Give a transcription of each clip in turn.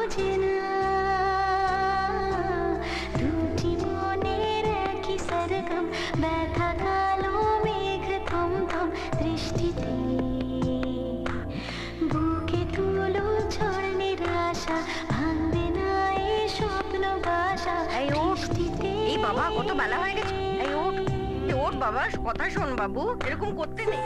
বোঝে না দুটি মনের একই সরগম ব্যথা কালো মেঘ থমথম দৃষ্টিতে বুকে তুলো ঝড় নিরাশা ভাঙবে না এই স্বপ্ন বাসা বৃষ্টিতে। এই বাবা কত বেলা হয়ে গেছে, এই ওঠ ওঠ বাবা, কথা শোন বাবু, এরকম করতে নেই।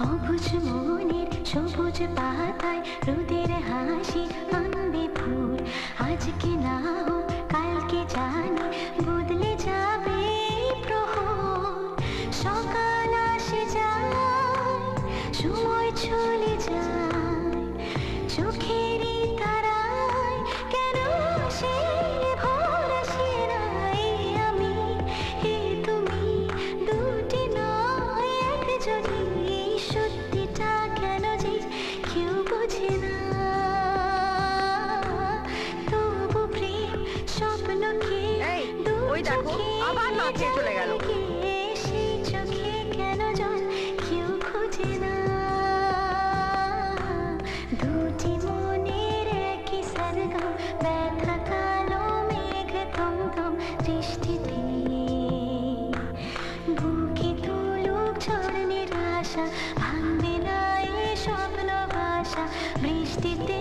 অবুঝ মনের সবুজ পাতায় রোদের হাসি আনবে ফুল আজকে না হোক কালকে জানি বদলে যাবে প্রহর সকাল আসে যায় সময় চলে যায় চোখেরই তারায় কেন সে ভোর আসে না এই আমি এই তুমি দুটি নয় একজনই সত্যিটা কেন যে কেউ বোঝে না তবু প্রেম স্বপ্নকে ওই দেখো আবার নাচিয়ে চলে গেল। সেই চোখে কেন জল কেউ খোঁজে না দুটি মনের একই সরগম ব্যথা কালো মেঘ থমথম দৃষ্টিতে বুকে তুলুক ঝড় নিরাশা ভাঙবে না এই স্বপ্ন ভাষা বৃষ্টিতে।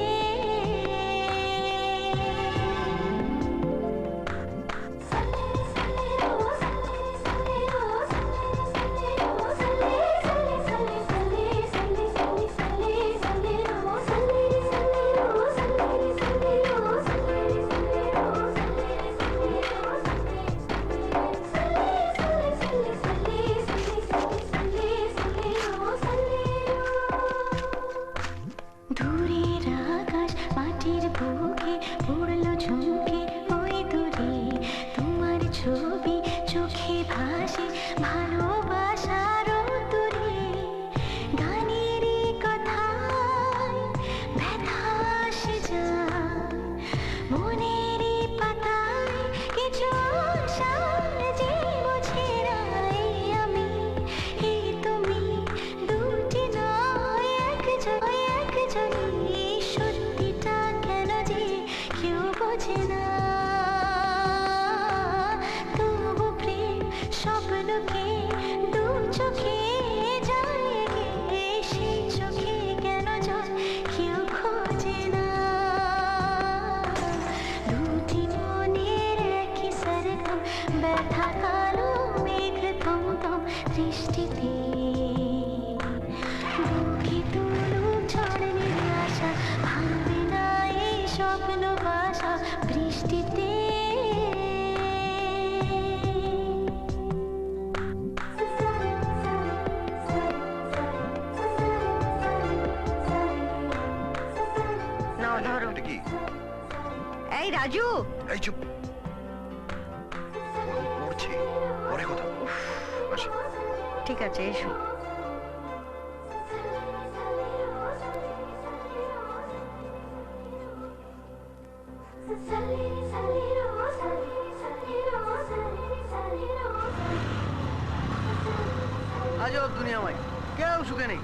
দূরের আকাশ মাটির বুকে পড়লো ঝুঁকে ওই দূরে তোমার ছবি চোখে ভাসে ভালোবাসার দূরে গানেরই কথায় ব্যথা আসে যায় মনেরই পাতায় কিছু আশার যে বোঝে না এই আমি এই তুমি দুটি নয় একজনই সত্যিটা কেন যে কেউ বোঝে না তবু প্রেম স্বপ্নকে দু চোখে যায় গে সেই চোখে কেন জল কেউ খোঁজে না দুটি মনের একই সরগম ব্যথা কালো মেঘ থমথম দৃষ্টিতে বুকে তুলুক ঝড় নিরাশা ভাঙবে না এই স্বপ্ন বাসা বৃষ্টিতে। নাও ধরো। এটা কি? এই রাজু, এই চুপ, পড়ছে, পরে কথা আসি। ঠিক আছে এসো। আজব দুনিয়া কেউ সুখে নেই।